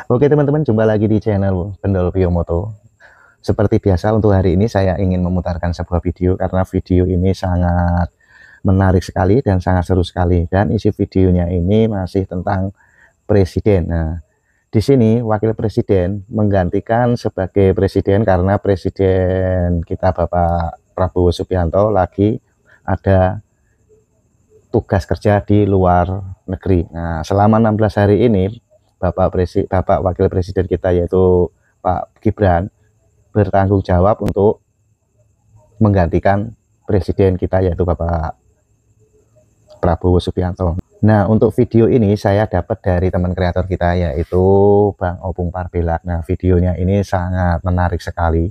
Oke teman-teman, jumpa lagi di channel Pendol Biomoto. Seperti biasa untuk hari ini saya ingin memutarkan sebuah video karena video ini sangat menarik sekali dan sangat seru sekali, dan isi videonya ini masih tentang presiden. Nah, di sini wakil presiden menggantikan sebagai presiden karena presiden kita Bapak Prabowo Subianto lagi ada tugas kerja di luar negeri. Nah, selama 16 hari ini Bapak Wakil Presiden kita yaitu Pak Gibran bertanggung jawab untuk menggantikan presiden kita yaitu Bapak Prabowo Subianto. Nah, untuk video ini saya dapat dari teman kreator kita yaitu Bang Opung Parbelak. Nah, videonya ini sangat menarik sekali.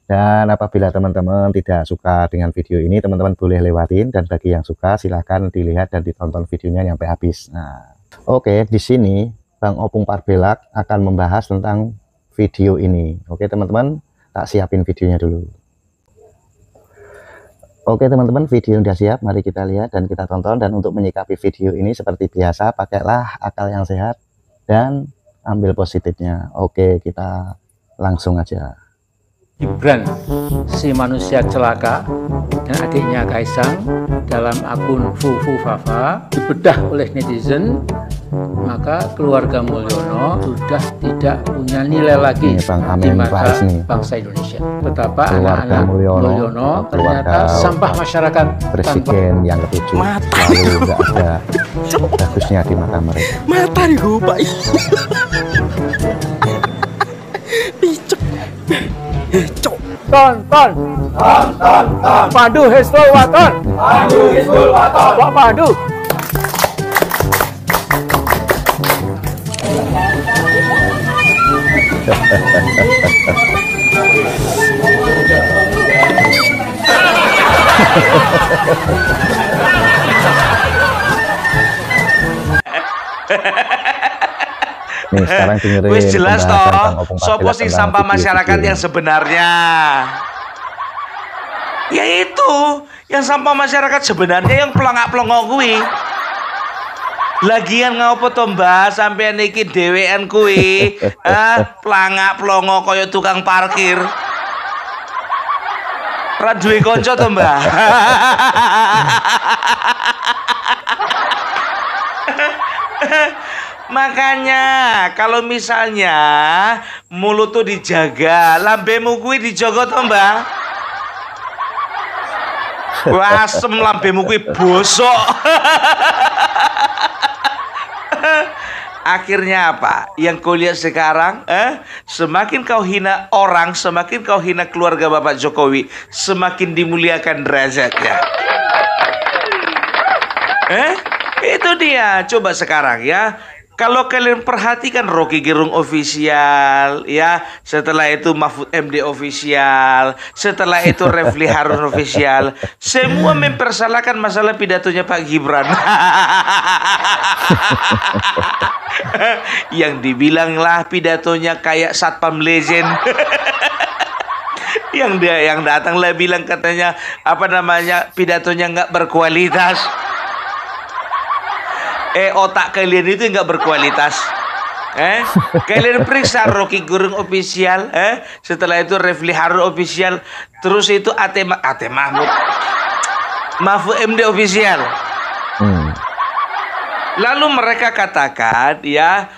Dan apabila teman-teman tidak suka dengan video ini, teman-teman boleh lewatin, dan bagi yang suka silahkan dilihat dan ditonton videonya sampai habis. Nah, oke, di sini Bang Opung Parbelak akan membahas tentang video ini. Oke teman-teman, tak siapin videonya dulu. Oke teman-teman, video udah siap, mari kita lihat dan kita tonton. Dan untuk menyikapi video ini seperti biasa, pakailah akal yang sehat dan ambil positifnya. Oke, kita langsung aja. Gibran, si manusia celaka, dan adiknya Kaisang dalam akun Fufufafa dibedah oleh netizen, maka keluarga Mulyono sudah tidak punya nilai lagi di mata bangsa Indonesia. Betapa anak-anak Mulyono ternyata sampah masyarakat. Presiden yang ketujuh lalu nggak ada bagusnya di mata mereka. Mata nih gue Pak. Picek. Cok. Ton. Pandu Hizbul Waton. Pak Pandu. Nih, sekarang dengerin wis jelas toh, sopo sing sampah masyarakat video. yang sebenarnya? Yaitu yang sampah masyarakat sebenarnya yang pelangak-pelongo kuwi. Lagian ngopo to Mbah sampean iki dhewean kuwi? Pelangak-pelongo kaya tukang parkir. Ra duwe kanca to Mbah? Makanya kalau misalnya mulut tuh dijaga, lambemu kuwi dijogo to Mbah? Wasem lambemu kuwi bosok. Akhirnya apa? Yang kau lihat sekarang, semakin kau hina orang, semakin kau hina keluarga Bapak Jokowi, semakin dimuliakan derajatnya. Itu dia. Coba sekarang ya. Kalau kalian perhatikan Rocky Gerung official, ya, setelah itu Mahfud MD official, setelah itu Refli Harun official, semua mempersalahkan masalah pidatonya Pak Gibran. Yang dibilanglah pidatonya kayak satpam legend. yang datanglah bilang katanya pidatonya nggak berkualitas. Otak kalian itu nggak berkualitas. Kalian periksa Rocky Gerung official, setelah itu Refli Harun official, terus itu Mahfud MD official. Lalu mereka katakan, ya,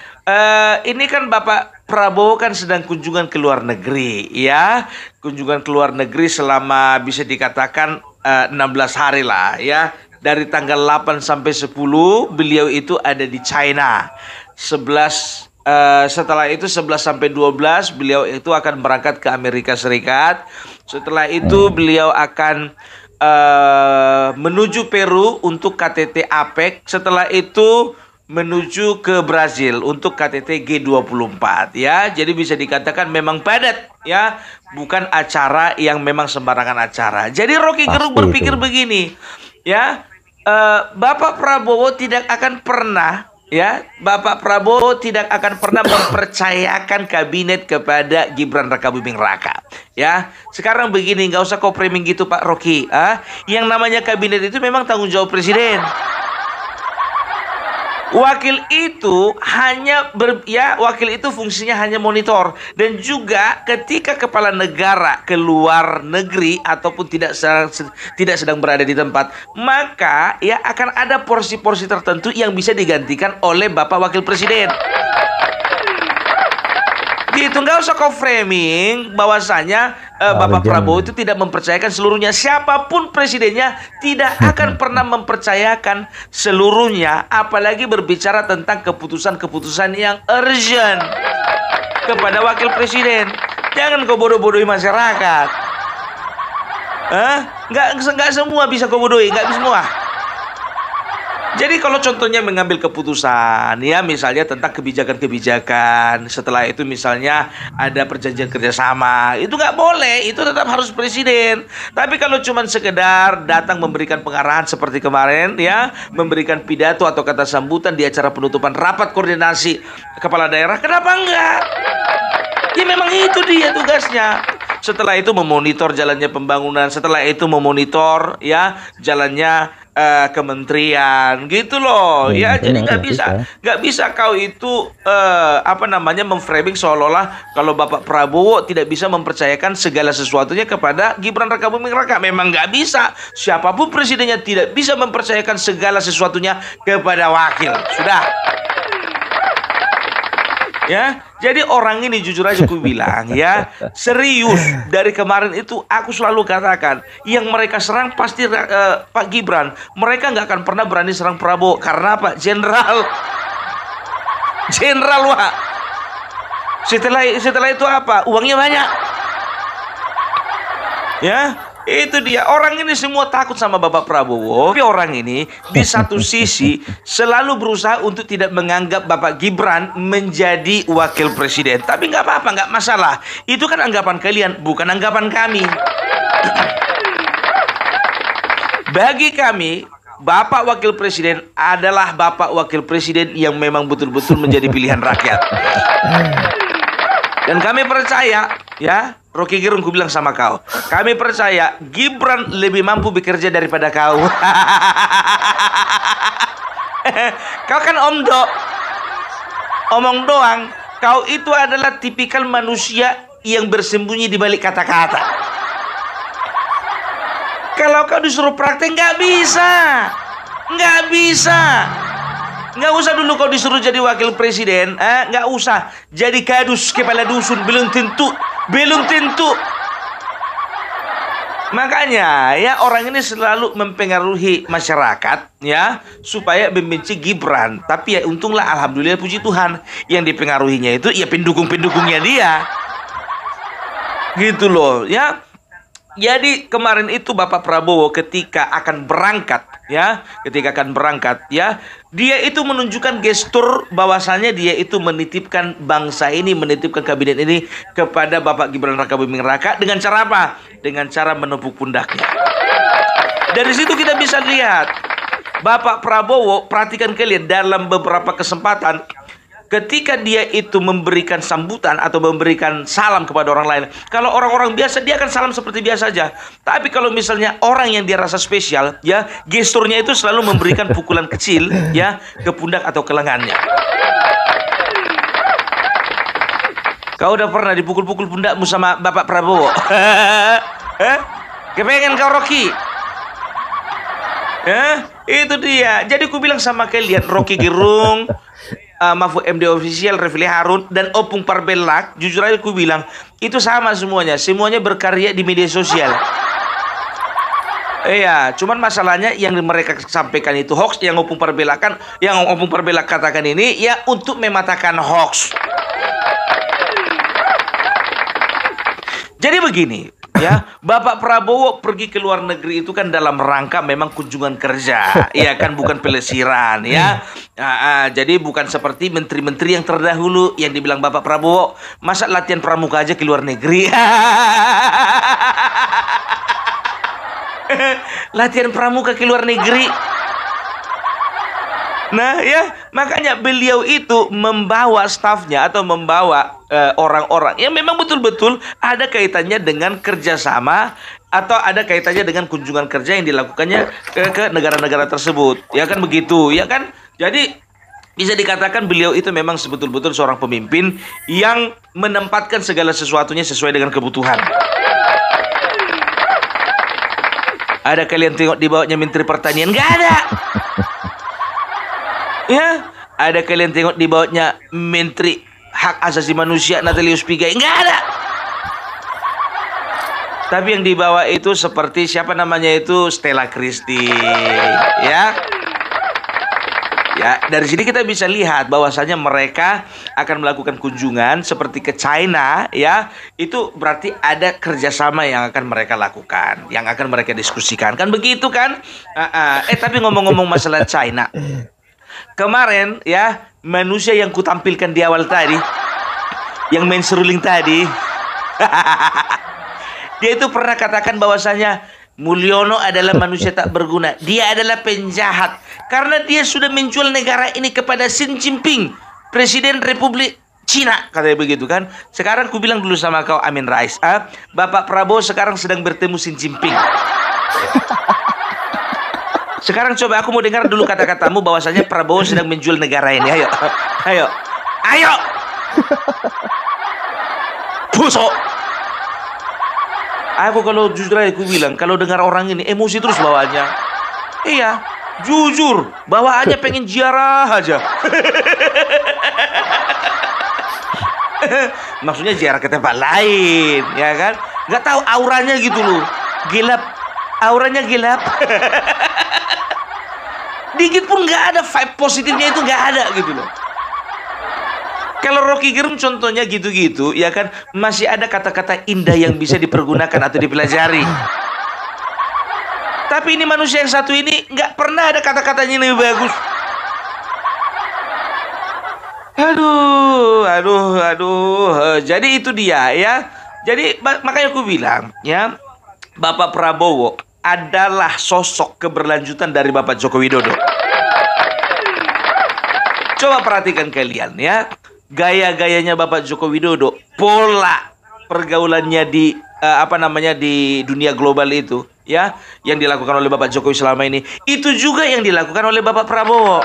ini kan Bapak Prabowo kan sedang kunjungan ke luar negeri, ya, kunjungan ke luar negeri selama bisa dikatakan 16 hari lah, ya. Dari tanggal 8 sampai 10 beliau itu ada di China. Setelah itu 11 sampai 12 beliau itu akan berangkat ke Amerika Serikat. Setelah itu beliau akan menuju Peru untuk KTT APEC. Setelah itu menuju ke Brazil untuk KTT G24, ya. Jadi bisa dikatakan memang padat, ya, bukan acara yang memang sembarangan acara. Jadi Rocky Gerung berpikir begini, ya. Bapak Prabowo tidak akan pernah, ya, Bapak Prabowo tidak akan pernah mempercayakan kabinet kepada Gibran Rakabuming Raka, ya. Sekarang begini, nggak usah kau framing gitu Pak Rocky, Yang namanya kabinet itu memang tanggung jawab presiden. Wakil itu wakil itu fungsinya hanya monitor, dan juga ketika kepala negara keluar negeri ataupun tidak sedang berada di tempat, maka ya akan ada porsi-porsi tertentu yang bisa digantikan oleh Bapak Wakil Presiden. Gitu, nggak usah kau framing bahwasanya Bapak Prabowo itu tidak mempercayakan seluruhnya. Siapapun presidennya tidak akan pernah mempercayakan seluruhnya, apalagi berbicara tentang keputusan-keputusan yang urgent kepada wakil presiden. Jangan kau bodoh-bodohi masyarakat. Nggak semua bisa kau bodohi, nggak semua. Jadi kalau contohnya mengambil keputusan, ya misalnya tentang kebijakan-kebijakan, setelah itu misalnya ada perjanjian kerjasama, itu nggak boleh, itu tetap harus presiden. Tapi kalau cuma sekedar datang memberikan pengarahan seperti kemarin, ya memberikan pidato atau kata sambutan di acara penutupan rapat koordinasi kepala daerah, kenapa enggak? Ya memang itu dia tugasnya. Setelah itu memonitor jalannya pembangunan, setelah itu memonitor ya jalannya kementerian, gitu loh ya. Jadi nggak bisa kau itu memframing seolah-olah kalau Bapak Prabowo tidak bisa mempercayakan segala sesuatunya kepada Gibran Rakabuming Raka. Memang nggak bisa. Siapapun presidennya tidak bisa mempercayakan segala sesuatunya kepada wakil. Sudah. Ya, jadi orang ini jujur aja aku bilang ya, serius dari kemarin itu aku selalu katakan, yang mereka serang pasti Pak Gibran. Mereka nggak akan pernah berani serang Prabowo karena apa? Jenderal, Wak. Setelah itu apa? Uangnya banyak. Ya. Itu dia, orang ini semua takut sama Bapak Prabowo. Tapi orang ini di satu sisi selalu berusaha untuk tidak menganggap Bapak Gibran menjadi wakil presiden. Tapi nggak apa-apa, nggak masalah. Itu kan anggapan kalian, bukan anggapan kami. Bagi kami, Bapak Wakil Presiden adalah Bapak Wakil Presiden yang memang betul-betul menjadi pilihan rakyat. Dan kami percaya, ya, Rocky Gerung, ku bilang sama kau, kami percaya Gibran lebih mampu bekerja daripada kau. Kau kan omong doang. Kau itu adalah tipikal manusia yang bersembunyi di balik kata-kata. Kalau kau disuruh praktek nggak bisa. Nggak usah dulu kau disuruh jadi wakil presiden, nggak usah jadi kadus kepala dusun, belum tentu. Makanya ya orang ini selalu mempengaruhi masyarakat ya supaya membenci Gibran. Tapi ya untunglah, alhamdulillah, puji Tuhan, yang dipengaruhinya itu ya pendukung-pendukungnya dia. Gitu loh ya. Jadi kemarin itu Bapak Prabowo ketika akan berangkat ya, dia itu menunjukkan gestur bahwasannya dia itu menitipkan bangsa ini, menitipkan kabinet ini kepada Bapak Gibran Rakabuming Raka dengan cara apa? Dengan cara menepuk pundaknya. Dari situ kita bisa lihat Bapak Prabowo, perhatikan kalian, dalam beberapa kesempatan ketika dia itu memberikan sambutan atau memberikan salam kepada orang lain, kalau orang-orang biasa dia akan salam seperti biasa saja. Tapi kalau misalnya orang yang dia rasa spesial, ya gesturnya itu selalu memberikan pukulan kecil, ya, ke pundak atau ke lengannya. Kau udah pernah dipukul-pukul pundakmu sama Bapak Prabowo? Kepengen kau, Rocky? Itu dia. Jadi ku bilang sama kalian, Rocky Gerung, Mahfud MD Official, Refli Harun, dan Opung Parbelak, jujur aja aku bilang, itu sama semuanya. Semuanya berkarya di media sosial. Iya, cuman masalahnya yang mereka sampaikan itu hoax, yang Opung Parbelak katakan ini, ya untuk mematahkan hoax. Jadi begini, ya, Bapak Prabowo pergi ke luar negeri itu kan dalam rangka memang kunjungan kerja, ya kan, bukan pelesiran, ya. Jadi bukan seperti menteri-menteri yang terdahulu yang dibilang Bapak Prabowo, masa latihan pramuka aja ke luar negeri. Latihan pramuka ke luar negeri. Nah ya, makanya beliau itu membawa stafnya atau membawa orang-orang yang memang betul-betul ada kaitannya dengan kerjasama atau ada kaitannya dengan kunjungan kerja yang dilakukannya ke negara-negara tersebut. Ya kan begitu, ya kan? Jadi Bisa dikatakan beliau itu memang sebetul-betul seorang pemimpin yang menempatkan segala sesuatunya sesuai dengan kebutuhan. Ada kalian tengok di bawahnya Menteri Pertanian? Nggak ada. Ya, ada kalian tengok di bawahnya Menteri Hak Asasi Manusia Natalius Pigai? Nggak ada. Tapi yang di bawah itu seperti siapa namanya itu, Stella Christie, ya. Ya, dari sini kita bisa lihat bahwasanya mereka akan melakukan kunjungan seperti ke China, ya. Itu berarti ada kerjasama yang akan mereka lakukan, yang akan mereka diskusikan, kan begitu kan? Tapi ngomong-ngomong masalah China, kemarin ya manusia yang kutampilkan di awal tadi, yang main seruling tadi, dia itu pernah katakan bahwasanya Mulyono adalah manusia tak berguna. Dia adalah penjahat karena dia sudah menjual negara ini kepada Xi Jinping, Presiden Republik Cina, katanya begitu kan. Sekarang ku bilang dulu sama kau, Amin Rais, Bapak Prabowo sekarang sedang bertemu Xi Jinping. Sekarang coba aku mau dengar dulu kata-katamu bahwasanya Prabowo sedang menjual negara ini. Ayo, ayo, ayo. Busuk. Aku kalau jujur aja aku bilang, kalau dengar orang ini emosi terus bawaannya. Iya, jujur, bawaannya pengen ziarah aja. Maksudnya ziarah ke tempat lain, ya kan? Nggak tahu auranya gitu loh, gelap, auranya gelap. Dikit pun nggak ada vibe positifnya, itu nggak ada gitu loh. Kalau Rocky Gerung contohnya gitu-gitu, ya kan, masih ada kata-kata indah yang bisa dipergunakan atau dipelajari. Tapi ini manusia yang satu ini nggak pernah ada kata-katanya yang lebih bagus. Aduh. Jadi itu dia ya. Jadi makanya aku bilang ya, Bapak Prabowo adalah sosok keberlanjutan dari Bapak Joko Widodo. Coba perhatikan kalian ya. Gaya-gayanya Bapak Joko Widodo, pola pergaulannya di di dunia global itu, ya, yang dilakukan oleh Bapak Jokowi selama ini, itu juga yang dilakukan oleh Bapak Prabowo.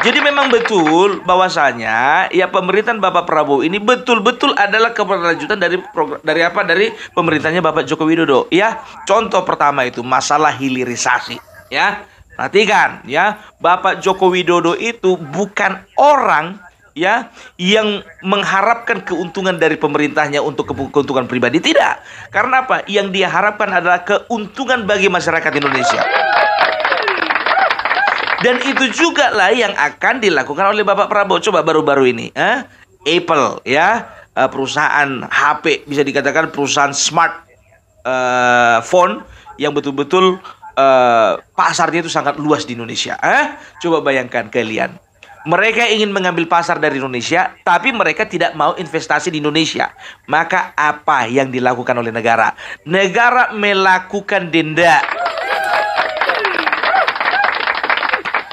Jadi memang betul bahwasanya ya pemerintahan Bapak Prabowo ini betul-betul adalah keberlanjutan dari pemerintahnya Bapak Joko Widodo, ya. Contoh pertama itu masalah hilirisasi, ya. Perhatikan ya, Bapak Joko Widodo itu bukan orang ya yang mengharapkan keuntungan dari pemerintahnya untuk keuntungan pribadi, tidak. Karena apa? Yang dia harapkan adalah keuntungan bagi masyarakat Indonesia. Dan itu juga lah yang akan dilakukan oleh Bapak Prabowo. Coba baru-baru ini Apple ya, perusahaan HP, bisa dikatakan perusahaan smartphone yang betul-betul pasarnya itu sangat luas di Indonesia. Coba bayangkan kalian, mereka ingin mengambil pasar dari Indonesia, tapi mereka tidak mau investasi di Indonesia. Maka apa yang dilakukan oleh negara? Negara melakukan denda.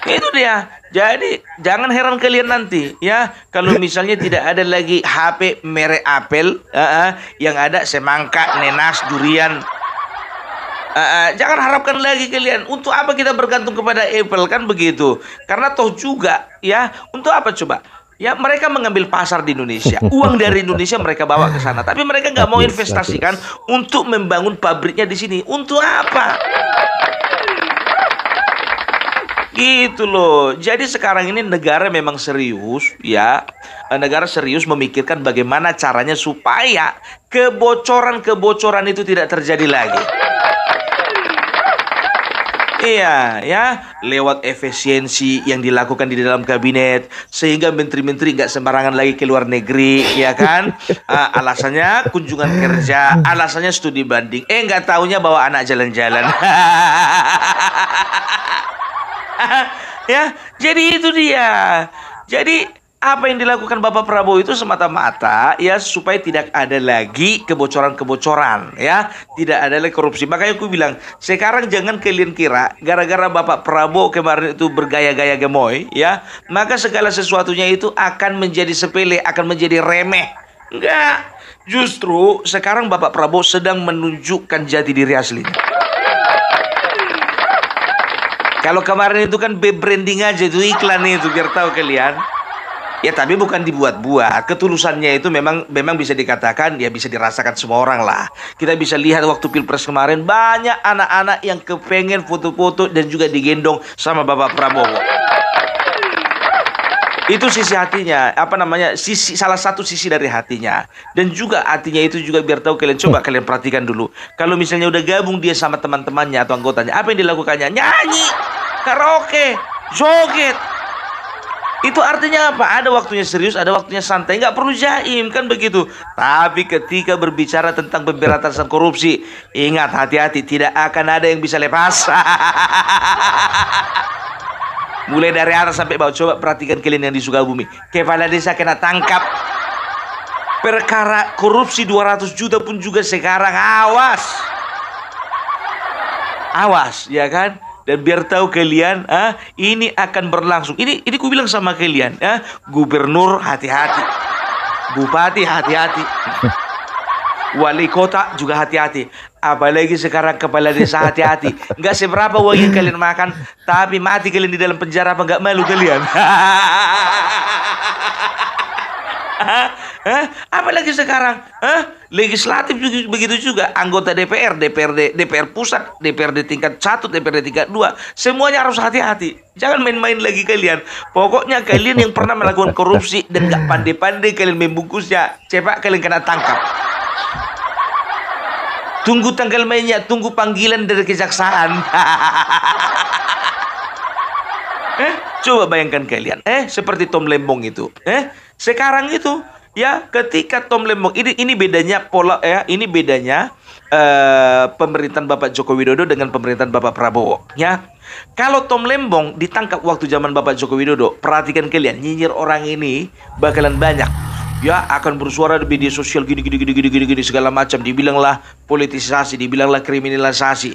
Itu dia. Jadi jangan heran kalian nanti ya, kalau misalnya tidak ada lagi HP merek Apple, yang ada semangka, nenas, durian. Jangan harapkan lagi kalian. Untuk apa kita bergantung kepada Apple, kan begitu? Karena toh juga ya, untuk apa coba? Ya mereka mengambil pasar di Indonesia, uang dari Indonesia mereka bawa ke sana, tapi mereka nggak mau investasikan untuk membangun pabriknya di sini. Untuk apa? Gitu loh. Jadi sekarang ini negara memang serius ya. Negara serius memikirkan bagaimana caranya supaya kebocoran-kebocoran itu tidak terjadi lagi. Iya ya, lewat efisiensi yang dilakukan di dalam kabinet, sehingga menteri-menteri nggak sembarangan lagi ke luar negeri, ya kan? Alasannya kunjungan kerja, alasannya studi banding. Nggak taunya bawa anak jalan-jalan. Ya, jadi itu dia. Jadi apa yang dilakukan Bapak Prabowo itu semata-mata ya supaya tidak ada lagi kebocoran-kebocoran, ya, tidak ada lagi korupsi. Makanya aku bilang, sekarang jangan kalian kira gara-gara Bapak Prabowo kemarin itu bergaya-gaya gemoy, ya, maka segala sesuatunya itu akan menjadi sepele, akan menjadi remeh. Enggak, justru sekarang Bapak Prabowo sedang menunjukkan jati diri aslinya. Kalau kemarin itu kan branding aja, itu iklan itu biar tahu kalian. Ya tapi bukan dibuat-buat. Ketulusannya itu memang bisa dikatakan, ya bisa dirasakan semua orang lah. Kita bisa lihat waktu Pilpres kemarin banyak anak-anak yang kepengen foto-foto dan juga digendong sama Bapak Prabowo. Itu sisi hatinya, salah satu sisi dari hatinya. Dan juga hatinya itu juga biar tahu kalian, coba kalian perhatikan dulu. Kalau misalnya udah gabung dia sama teman-temannya atau anggotanya, apa yang dilakukannya? Nyanyi, karaoke, joget. Itu artinya apa? Ada waktunya serius, ada waktunya santai. Nggak perlu jaim, kan begitu. Tapi ketika berbicara tentang pemberantasan korupsi, ingat, hati-hati, tidak akan ada yang bisa lepas. Mulai dari atas sampai bawah. Coba perhatikan kalian yang di Sukabumi. Kepala desa kena tangkap. Perkara korupsi 200 juta pun juga sekarang. Awas, ya kan? Dan biar tahu kalian, ini akan berlangsung. Ini ku bilang sama kalian, gubernur hati-hati, bupati hati-hati, wali kota juga hati-hati. Apalagi sekarang kepala desa hati-hati. Nggak seberapa uang yang kalian makan, tapi mati kalian di dalam penjara, apa nggak malu kalian? Apalagi sekarang, legislatif juga begitu juga, anggota DPR, DPR pusat, DPRD tingkat 1, DPRD tingkat 2, semuanya harus hati-hati. Jangan main-main lagi kalian. Pokoknya kalian yang pernah melakukan korupsi dan gak pandai-pandai kalian membungkusnya, cepat kalian kena tangkap. Tunggu tanggal mainnya, tunggu panggilan dari kejaksaan. Coba bayangkan kalian, seperti Tom Lembong itu, sekarang itu, ya, ketika Tom Lembong ini bedanya pola, ini bedanya pemerintahan Bapak Joko Widodo dengan pemerintahan Bapak Prabowo, ya. Kalau Tom Lembong ditangkap waktu zaman Bapak Joko Widodo, perhatikan kalian, nyinyir orang ini bakalan banyak. Ya, akan bersuara di media sosial gini segala macam, dibilanglah politisasi, dibilanglah kriminalisasi,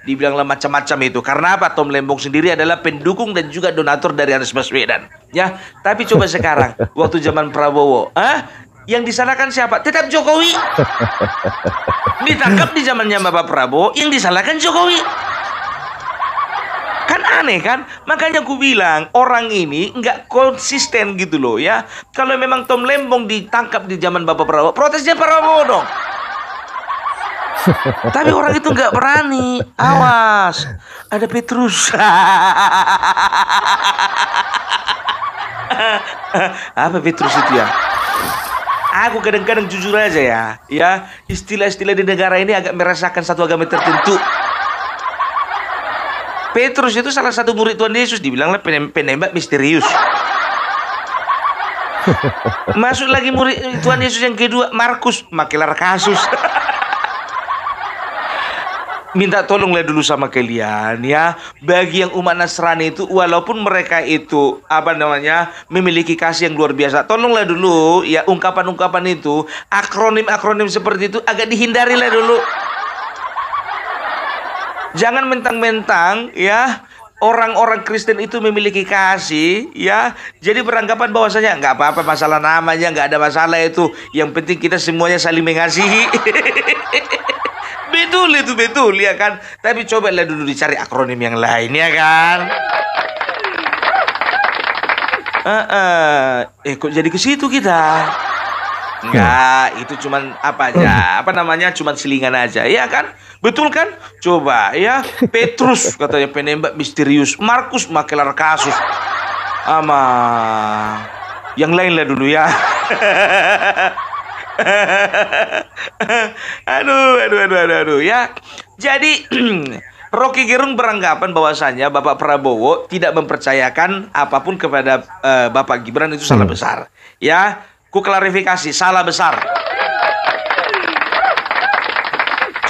dibilanglah macam-macam itu. Karena apa? Tom Lembong sendiri adalah pendukung dan juga donatur dari Anies Baswedan, ya. Tapi coba sekarang waktu zaman Prabowo, yang disalahkan siapa? Tetap Jokowi. Ditangkap di zamannya Bapak Prabowo, yang disalahkan Jokowi. Kan aneh kan? Makanya aku bilang orang ini nggak konsisten gitu loh, ya. Kalau memang Tom Lembong ditangkap di zaman Bapak Prabowo, protesnya Prabowo dong. Tapi orang itu nggak berani. Awas, ada Petrus. Apa Petrus itu ya? Aku kadang-kadang jujur aja ya, istilah-istilah di negara ini agak merasakan satu agama tertentu. Petrus itu salah satu murid Tuhan Yesus, dibilanglah penembak misterius. Masuk lagi murid Tuhan Yesus yang kedua, Markus, makelar kasus. Minta tolonglah dulu sama kalian, ya. Bagi yang umat Nasrani itu, walaupun mereka itu memiliki kasih yang luar biasa, tolonglah dulu ya, ungkapan-ungkapan itu, akronim-akronim seperti itu agak dihindarilah dulu. Jangan mentang-mentang ya orang-orang Kristen itu memiliki kasih, ya. Jadi beranggapan bahwasanya nggak apa-apa masalah namanya, nggak ada masalah itu. Yang penting kita semuanya saling mengasihi. Betul ya kan. Tapi cobalah dulu dicari akronim yang lain, ya kan. Kok jadi ke situ kita? Enggak, itu cuman cuman selingan aja, ya kan? Betul kan? Coba ya, Petrus katanya penembak misterius, Markus makelar kasus. Yang lain lah dulu ya. Aduh ya. Jadi Rocky Gerung beranggapan bahwasanya Bapak Prabowo tidak mempercayakan apapun kepada Bapak Gibran, itu salah besar. Ya, ku klarifikasi, salah besar.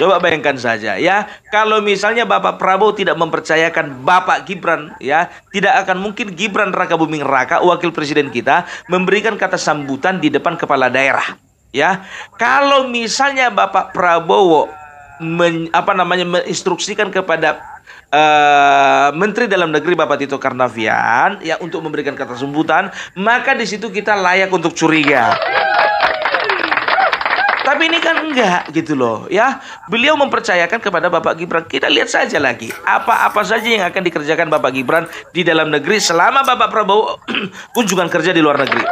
Coba bayangkan saja ya, kalau misalnya Bapak Prabowo tidak mempercayakan Bapak Gibran, ya, tidak akan mungkin Gibran Rakabuming Raka, wakil presiden kita, memberikan kata sambutan di depan kepala daerah. Ya, kalau misalnya Bapak Prabowo menginstruksikan kepada Menteri Dalam Negeri Bapak Tito Karnavian, ya, untuk memberikan kata sambutan, maka di situ kita layak untuk curiga. Tapi ini kan enggak gitu loh ya. Beliau mempercayakan kepada Bapak Gibran. Kita lihat saja lagi apa-apa saja yang akan dikerjakan Bapak Gibran di dalam negeri selama Bapak Prabowo kunjungan kerja di luar negeri.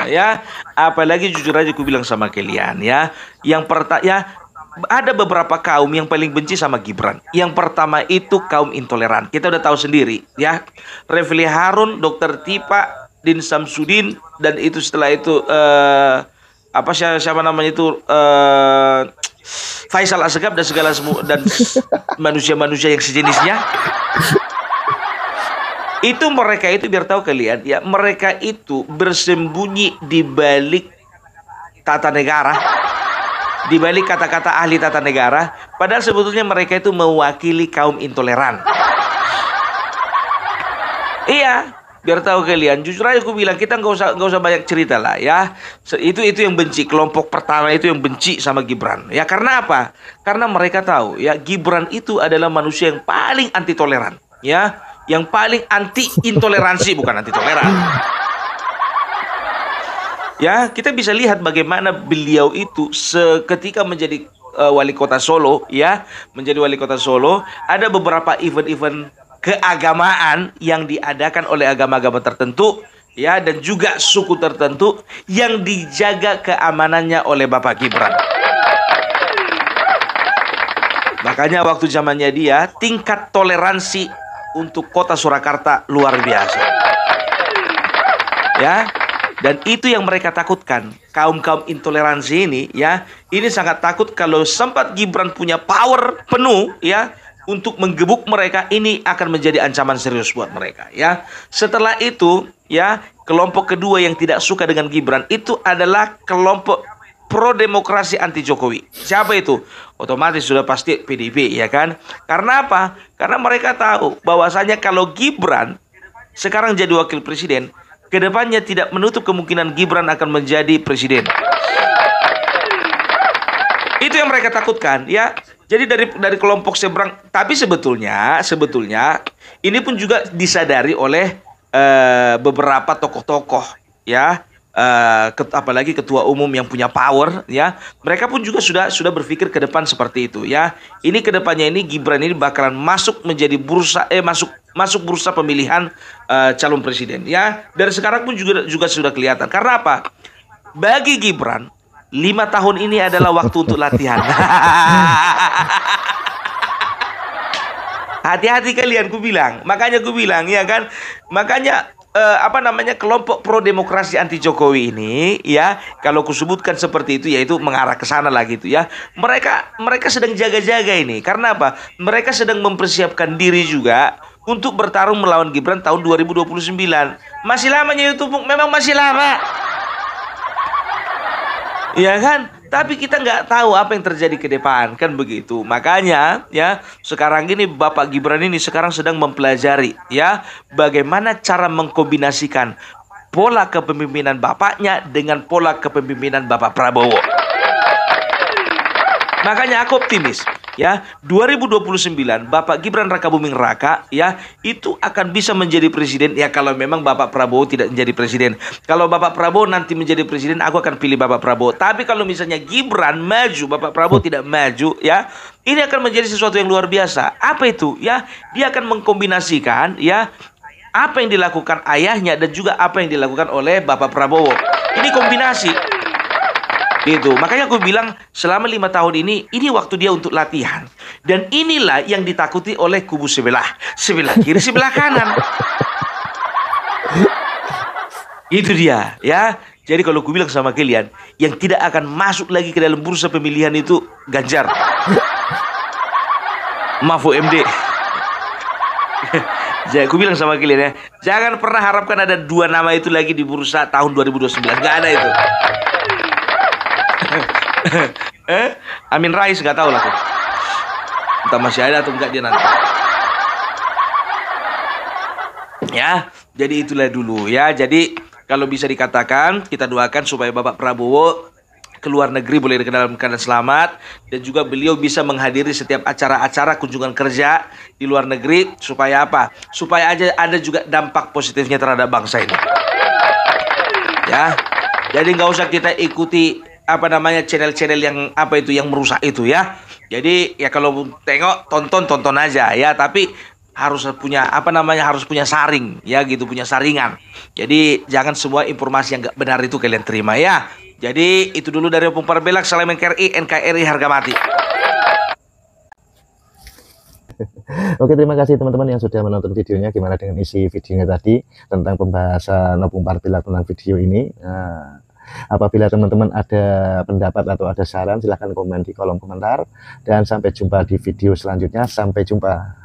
Ya, apalagi jujur aja aku bilang sama kalian ya. Ada beberapa kaum yang paling benci sama Gibran. Yang pertama itu kaum intoleran. Kita udah tahu sendiri ya. Refli Harun, Dr. Tipa, Din Samsudin, dan itu setelah itu siapa namanya itu Faisal Asgaf dan segala semua dan manusia-manusia yang sejenisnya. Itu mereka itu biar tahu kalian ya, mereka itu bersembunyi di balik tata negara, di balik kata-kata ahli tata negara, padahal sebetulnya mereka itu mewakili kaum intoleran. Iya, biar tahu kalian, jujur aja aku bilang kita nggak usah banyak cerita lah ya. Itu yang benci, kelompok pertama itu yang benci sama Gibran. Ya karena apa? Karena mereka tahu ya Gibran itu adalah manusia yang paling anti toleran, ya, yang paling anti intoleransi bukan anti toleran. Ya, kita bisa lihat bagaimana beliau itu seketika menjadi wali kota Solo, ya, menjadi wali kota Solo, ada beberapa event-event keagamaan yang diadakan oleh agama-agama tertentu, ya, dan juga suku tertentu yang dijaga keamanannya oleh Bapak Gibran. Makanya waktu zamannya dia, tingkat toleransi untuk kota Surakarta luar biasa. Ya, dan itu yang mereka takutkan. Kaum-kaum intoleransi ini, ya, ini sangat takut kalau sempat Gibran punya power penuh, ya, untuk menggebuk mereka, ini akan menjadi ancaman serius buat mereka, ya. Setelah itu, ya, kelompok kedua yang tidak suka dengan Gibran itu adalah kelompok pro demokrasi anti Jokowi. Siapa itu? Otomatis sudah pasti PDIP, ya kan? Karena apa? Karena mereka tahu bahwasanya kalau Gibran sekarang jadi wakil presiden, kedepannya tidak menutup kemungkinan Gibran akan menjadi presiden. Itu yang mereka takutkan, ya. Jadi dari kelompok seberang, tapi sebetulnya ini pun juga disadari oleh beberapa tokoh-tokoh, ya, apalagi ketua umum yang punya power, ya. Mereka pun juga sudah berpikir ke depan seperti itu, ya. Ini kedepannya ini Gibran ini bakalan masuk menjadi bursa masuk bursa pemilihan calon presiden, ya. Dari sekarang pun juga sudah kelihatan. Karena apa? Bagi Gibran 5 tahun ini adalah waktu untuk latihan. Hati-hati kalian, ku bilang. Makanya ku bilang, ya kan. Makanya kelompok pro demokrasi anti Jokowi ini, ya, kalau kusebutkan seperti itu, yaitu mengarah ke sana lah gitu, ya. Mereka sedang jaga-jaga ini. Karena apa? Mereka sedang mempersiapkan diri juga untuk bertarung melawan Gibran tahun 2029. Masih lamanya itu, memang masih lama. Ya kan? Tapi kita nggak tahu apa yang terjadi ke depan, kan begitu. Makanya, ya, sekarang ini Bapak Gibran ini sekarang sedang mempelajari, ya, bagaimana cara mengkombinasikan pola kepemimpinan bapaknya dengan pola kepemimpinan Bapak Prabowo. Makanya aku optimis, ya, 2029 Bapak Gibran Rakabuming Raka, ya, itu akan bisa menjadi presiden, ya, kalau memang Bapak Prabowo tidak menjadi presiden. Kalau Bapak Prabowo nanti menjadi presiden, aku akan pilih Bapak Prabowo. Tapi kalau misalnya Gibran maju, Bapak Prabowo tidak maju, ya, ini akan menjadi sesuatu yang luar biasa. Apa itu? Ya, dia akan mengkombinasikan, ya, apa yang dilakukan ayahnya dan juga apa yang dilakukan oleh Bapak Prabowo. Ini kombinasi. Itu, makanya aku bilang selama 5 tahun ini waktu dia untuk latihan. Dan inilah yang ditakuti oleh kubu sebelah kiri, sebelah kanan. Itu dia, ya. Jadi kalau aku bilang sama kalian, yang tidak akan masuk lagi ke dalam bursa pemilihan itu Ganjar, Mahfud MD. Jadi aku bilang sama kalian, ya, jangan pernah harapkan ada 2 nama itu lagi di bursa tahun 2029. Gak ada itu. Amin Rais nggak tahu lah tuh. Entah masih ada atau enggak dia nanti. Ya, jadi itulah dulu, ya. Jadi kalau bisa dikatakan, kita doakan supaya Bapak Prabowo keluar negeri boleh dalam keadaan selamat, dan juga beliau bisa menghadiri setiap acara-acara kunjungan kerja di luar negeri, supaya apa? Supaya aja ada juga dampak positifnya terhadap bangsa ini. Ya. Jadi nggak usah kita ikuti apa namanya channel-channel yang apa itu yang merusak itu ya. Jadi ya kalau tengok tonton aja ya, tapi harus punya apa namanya, harus punya saring ya gitu, punya saringan. Jadi jangan semua informasi yang nggak benar itu kalian terima ya. Jadi itu dulu dari Opung Parbelak. Salam NKRI harga mati. Oke, terima kasih teman-teman yang sudah menonton videonya. Gimana dengan isi videonya tadi tentang pembahasan Opung Parbelak tentang video ini? Nah, apabila teman-teman ada pendapat atau ada saran, silahkan komen di kolom komentar. Dan sampai jumpa di video selanjutnya. Sampai jumpa.